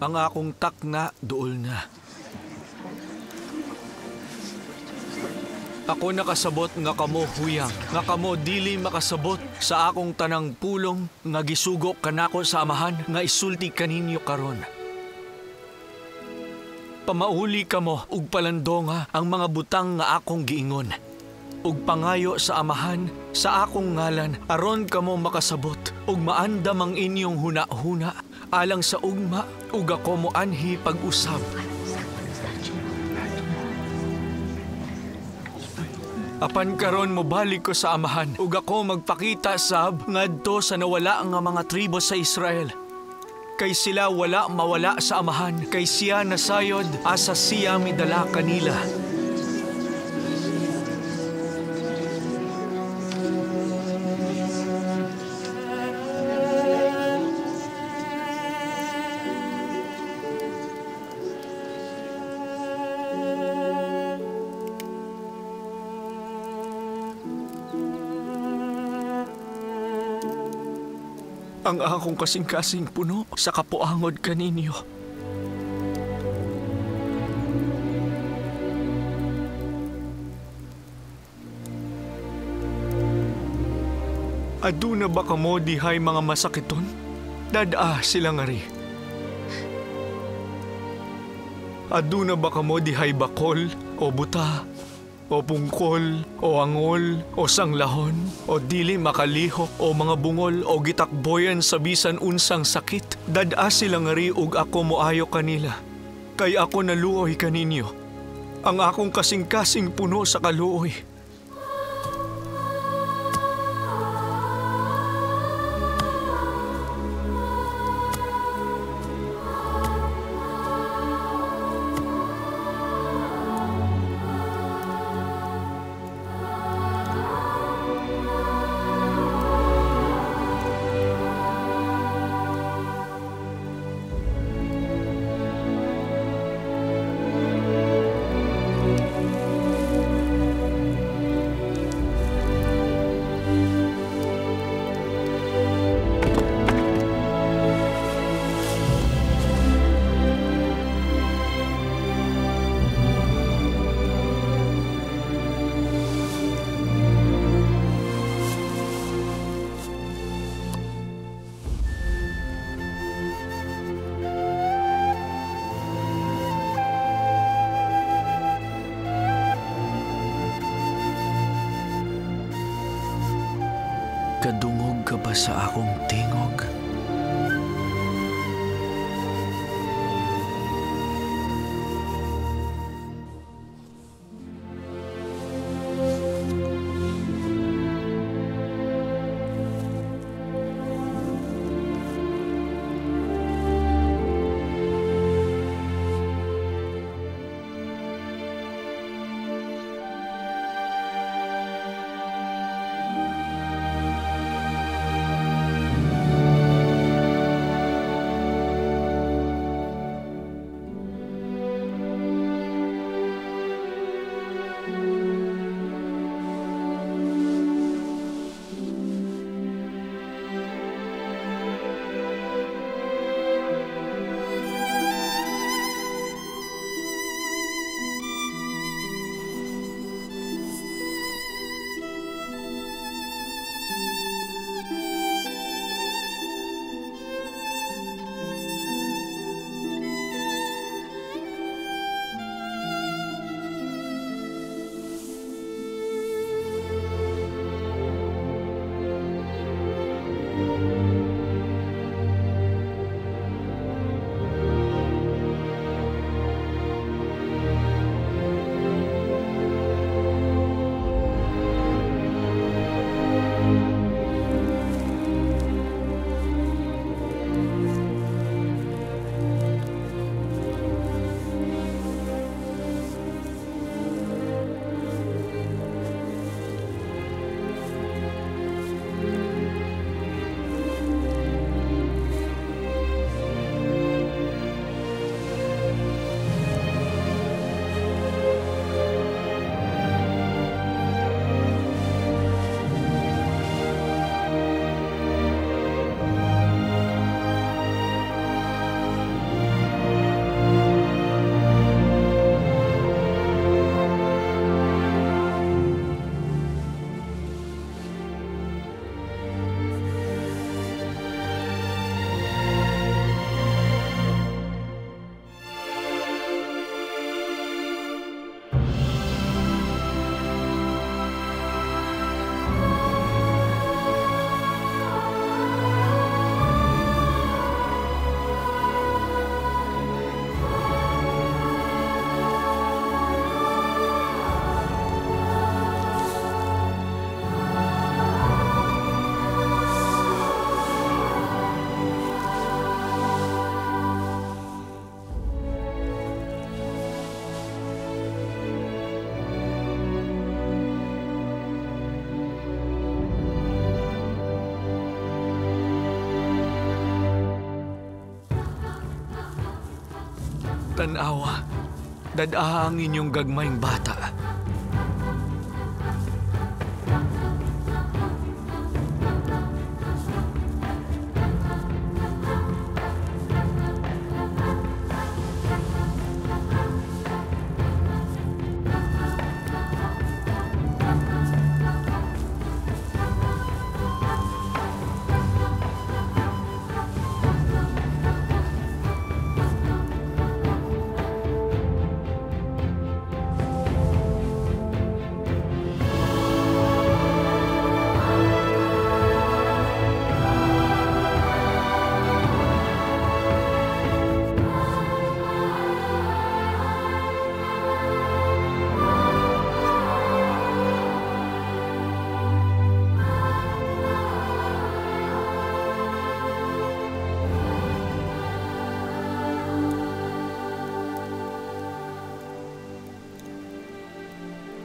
ang akong takna duol na. Ako nakasabot nga kamo huyang, nga kamo dili makasabot sa akong tanang pulong nga gisugo kanako sa amahan nga isulti kaninyo karon. Pamauli kamo ug palandonga ang mga butang nga akong giingon. Ug pangayo sa amahan sa akong ngalan aron kamo makasabot ug maandam ang inyong huna-huna alang sa ugma ug ako moanhi pag-usab. Apan karon mobalik ko sa amahan ug ako magpakita sab ngadto sa nawala nga mga tribo sa Israel. Kay sila wala mawala sa amahan, kay siya nasayod asa siya midala kanila. Ang akong kasing-kasing puno sa kapuangod kaninyo. Aduna ba kamo dihay mga masakiton? Dada sila nga ri. Aduna ba kamo dihay bakol o buta? O pungkol, o angol, o sanglahon, o dili makalihok, o mga bungol, o gitakboyan sa bisan unsang sakit. Dada sila nga ri ug ako moayo kanila. Kay ako naluoy kaninyo. Ang akong kasing-kasing puno sa kaluoy. Kadungog ka ba sa akong tingog? Tanawa, dadaa ang inyong gagmayng bata.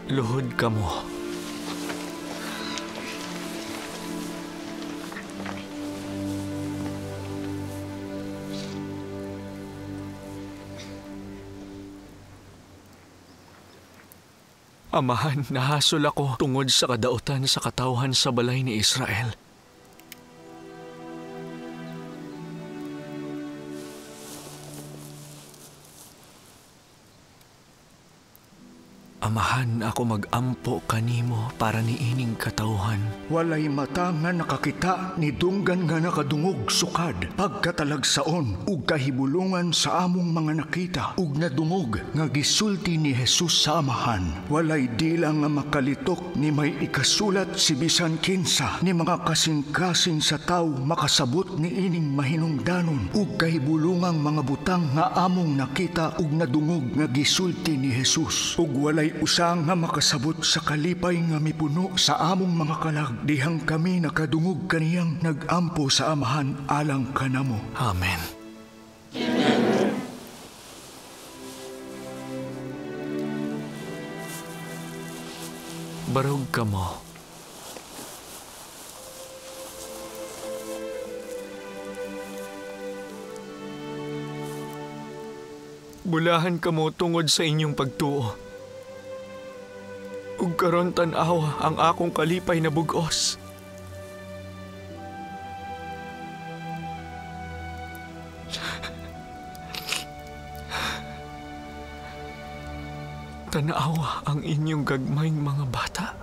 Luhod ka mo. Amahan, nahasol ako tungod sa kadautan sa katawhan sa balay ni Israel. Amahan, ako mag-ampo kanimo para niining katawhan. Walay mata nga nakakita ni dunggan nga nakadungog sukad pagkatalagsaon ug kahibulungan sa among mga nakita ug nadungog nga gisulti ni Jesus sa amahan. Walay dila nga makalitok ni may ikasulat si bisan kinsa ni mga kasing-kasing sa tawo makasabot ni ining mahinungdanon ug kahibulungang mga butang nga among nakita ug nadungog nga gisulti ni Jesus. Ug walay usang nga makasabot sa kalipay nga mipuno sa among mga kalag dihang kami nakadungog kaniyang nag-ampo sa amahan alang kanamo. Amen. Barog ka mo. Bulahan ka mo tungod sa inyong pagtuo. Ug karon tan-awa ang akong kalipay na bug-os. Tanawa ang inyong gagmayng mga bata.